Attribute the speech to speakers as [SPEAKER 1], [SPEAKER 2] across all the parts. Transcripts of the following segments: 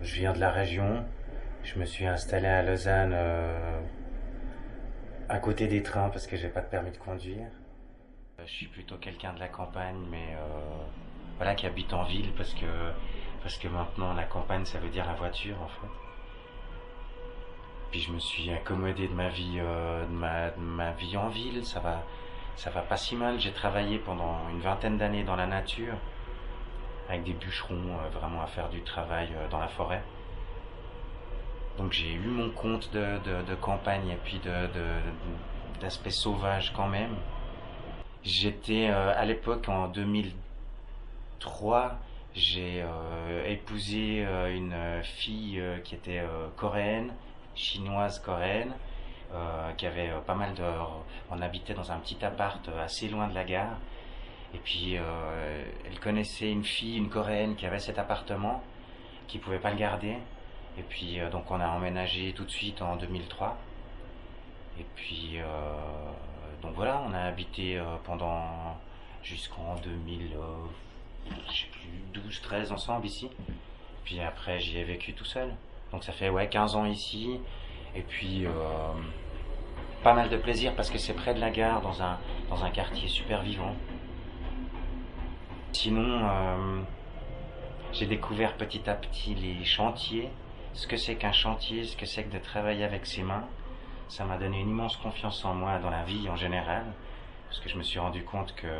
[SPEAKER 1] Je viens de la région, je me suis installé à Lausanne à côté des trains parce que j'ai pas de permis de conduire. Je suis plutôt quelqu'un de la campagne, mais voilà, qui habite en ville parce que maintenant la campagne ça veut dire la voiture en fait. Puis je me suis accommodé de ma vie de ma vie en ville, ça va pas si mal. J'ai travaillé pendant une vingtaine d'années dans la nature avec des bûcherons, vraiment à faire du travail dans la forêt. Donc j'ai eu mon compte de campagne et puis d'aspect sauvage quand même. J'étais à l'époque en 2003, j'ai épousé une fille qui était coréenne, chinoise coréenne, qui avait pas mal de... On habitait dans un petit appart assez loin de la gare. Et puis elle connaissait une fille, une coréenne qui avait cet appartement, qui pouvait pas le garder. Et puis donc on a emménagé tout de suite en 2003. Et puis donc voilà, on a habité pendant jusqu'en 2000, je sais plus, 12-13 ensemble ici. Puis après j'y ai vécu tout seul. Donc ça fait 15 ans ici. Et puis pas mal de plaisir parce que c'est près de la gare, dans un quartier super vivant. Sinon, j'ai découvert petit à petit les chantiers, ce que c'est qu'un chantier, ce que c'est que de travailler avec ses mains. Ça m'a donné une immense confiance en moi dans la vie en général, parce que je me suis rendu compte qu'il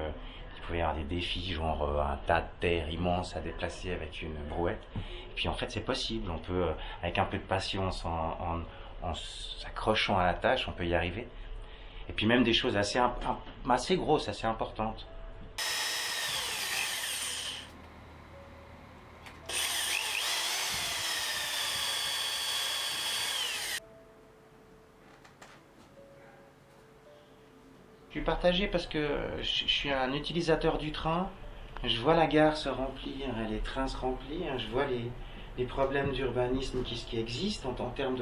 [SPEAKER 1] pouvait y avoir des défis, genre un tas de terre immense à déplacer avec une brouette. Et puis en fait c'est possible, on peut, avec un peu de patience, en s'accrochant à la tâche, on peut y arriver. Et puis même des choses assez grosses, assez importantes. Je suis partagé parce que je suis un utilisateur du train. Je vois la gare se remplir, les trains se remplir. Je vois les problèmes d'urbanisme qui existent en termes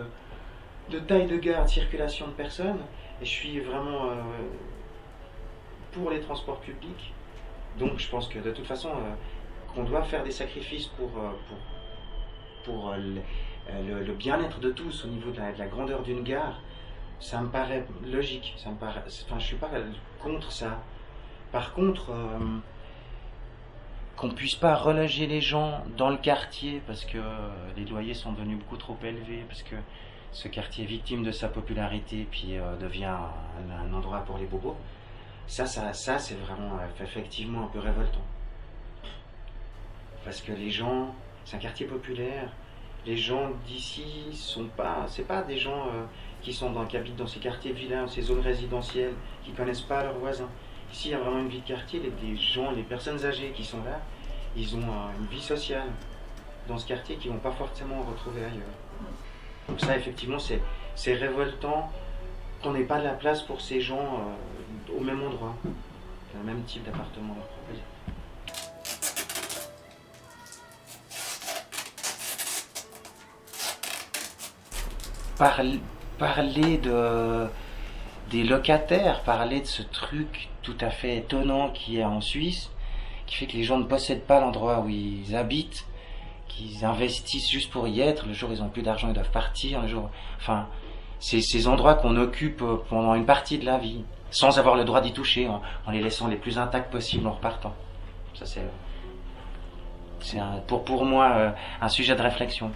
[SPEAKER 1] de taille de gare, de circulation de personnes. Et je suis vraiment pour les transports publics. Donc je pense que de toute façon, qu'on doit faire des sacrifices pour le bien-être de tous au niveau de la grandeur d'une gare. Ça me paraît logique, enfin, je suis pas contre ça. Par contre, qu'on puisse pas reloger les gens dans le quartier parce que les loyers sont devenus beaucoup trop élevés, parce que ce quartier est victime de sa popularité puis devient un endroit pour les bobos. Ça c'est vraiment effectivement un peu révoltant. Parce que les gens, c'est un quartier populaire. Les gens d'ici c'est pas des gens qui habitent dans ces quartiers vilains, ces zones résidentielles, qui connaissent pas leurs voisins. Ici, il y a vraiment une vie de quartier. Les personnes âgées qui sont là, ils ont une vie sociale dans ce quartier qu'ils vont pas forcément retrouver ailleurs. Donc ça, effectivement, c'est révoltant qu'on n'ait pas de la place pour ces gens au même endroit, le même type d'appartement leur proposer. Parler des locataires, parler de ce truc tout à fait étonnant qui est en Suisse, qui fait que les gens ne possèdent pas l'endroit où ils habitent, qu'ils investissent juste pour y être. Le jour où ils n'ont plus d'argent, ils doivent partir. Enfin, c'est ces endroits qu'on occupe pendant une partie de la vie, sans avoir le droit d'y toucher, en les laissant les plus intacts possibles en repartant. Ça c'est pour moi un sujet de réflexion.